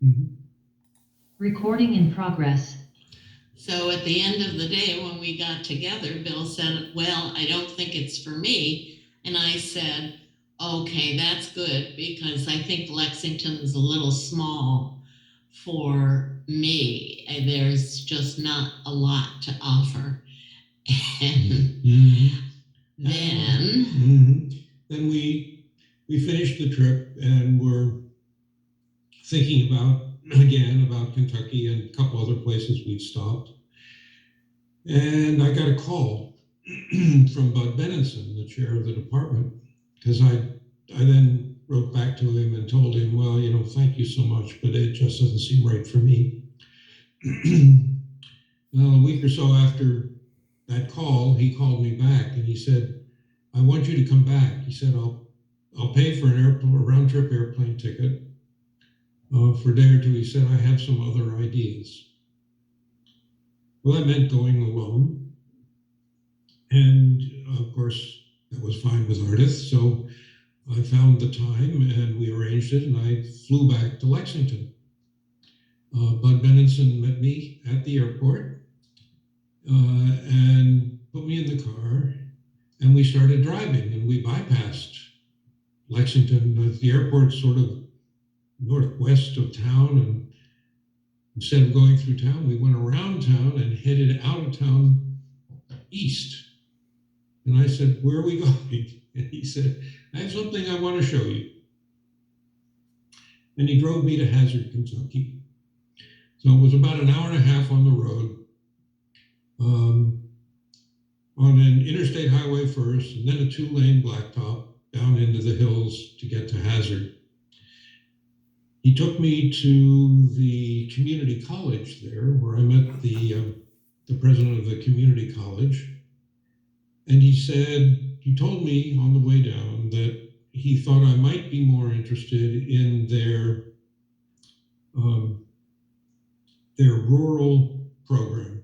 Mhm. Recording in progress. So at the end of the day, when we got together, Bill said, well, I don't think it's for me. And I said, okay, that's good, because I think Lexington's a little small for me. And there's just not a lot to offer. And then Then we finished the trip and were thinking about Kentucky and a couple other places we'd stopped. And I got a call from Bud Benenson, the chair of the department, because I then wrote back to him and told him, well, thank you so much, but it just doesn't seem right for me. Well, a week or so after that call, he called me back and he said, I want you to come back. He said, I'll pay for a round trip airplane ticket for a day or two. He said, I have some other ideas. Well, that meant going alone. And of course, that was fine with Ardith. So I found the time and we arranged it, and I flew back to Lexington. Bud Benenson met me at the airport and put me in the car, and we started driving, and we bypassed Lexington. The airport's sort of northwest of town, and instead of going through town, we went around town and headed out of town east. And I said, where are we going? And he said, I have something I want to show you. And he drove me to Hazard, Kentucky. So it was about an hour and a half on the road, on an interstate highway first, and then a 2-lane blacktop down into the hills to get to Hazard. He took me to the community college there, where I met the president of the community college. And he told me on the way down that he thought I might be more interested in their rural program.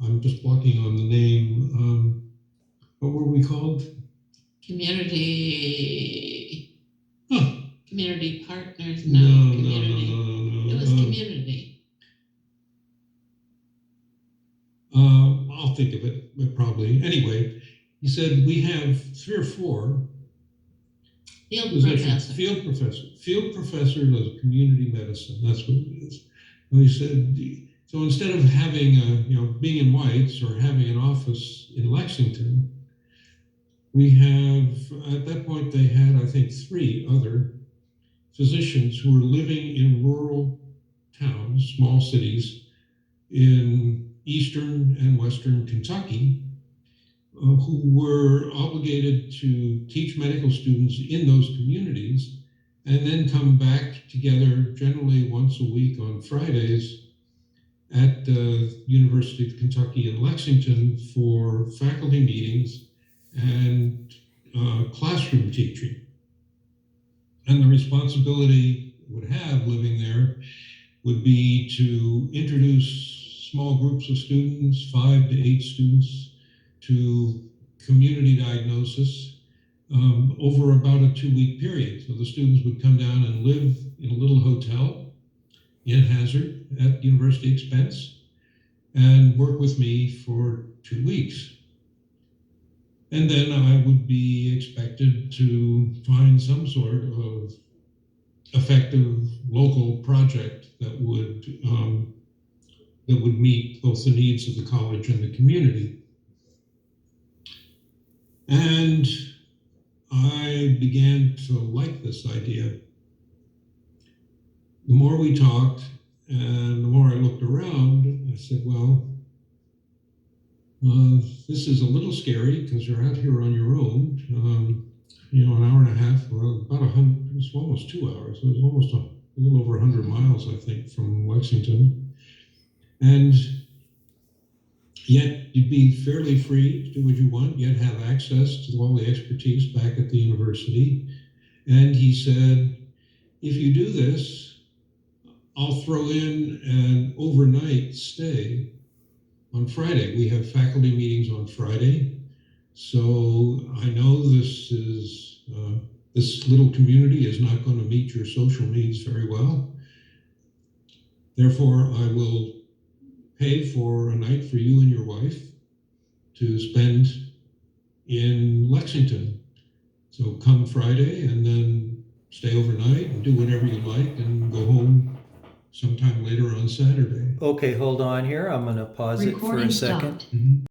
I'm just blocking on the name. What were we called? Community partners. No. It was community. I'll think of it, but probably. Anyway, he said we have 3 or 4 field professors of community medicine. That's what it is. And he said, so instead of having being in White's or having an office in Lexington, we have, at that point they had, I think, 3 other physicians who were living in rural towns, small cities in eastern and western Kentucky, who were obligated to teach medical students in those communities and then come back together generally once a week on Fridays at the University of Kentucky in Lexington for faculty meetings and classroom teaching. And the responsibility would have living there would be to introduce small groups of students, 5 to 8 students, to community diagnosis over about a 2-week period. So the students would come down and live in a little hotel in Hazard at university expense and work with me for 2 weeks. And then I would be expected to find some sort of effective local project that would meet both the needs of the college and the community. And I began to like this idea. The more we talked and the more I looked around, I said, well, this is a little scary because you're out here on your own, an hour and a half, well, about 100, it's almost 2 hours. It was almost a little over 100 miles, I think, from Lexington. And yet you'd be fairly free to do what you want, yet have access to all the expertise back at the university. And he said, if you do this, I'll throw in an overnight stay on Friday. We have faculty meetings on Friday. So I know this little community is not going to meet your social needs very well. Therefore, I will pay for a night for you and your wife to spend in Lexington. So come Friday and then stay overnight and do whatever you like and go home sometime later on Saturday. Okay, hold on here. I'm going to pause it for a Recording second. stopped. Mhm.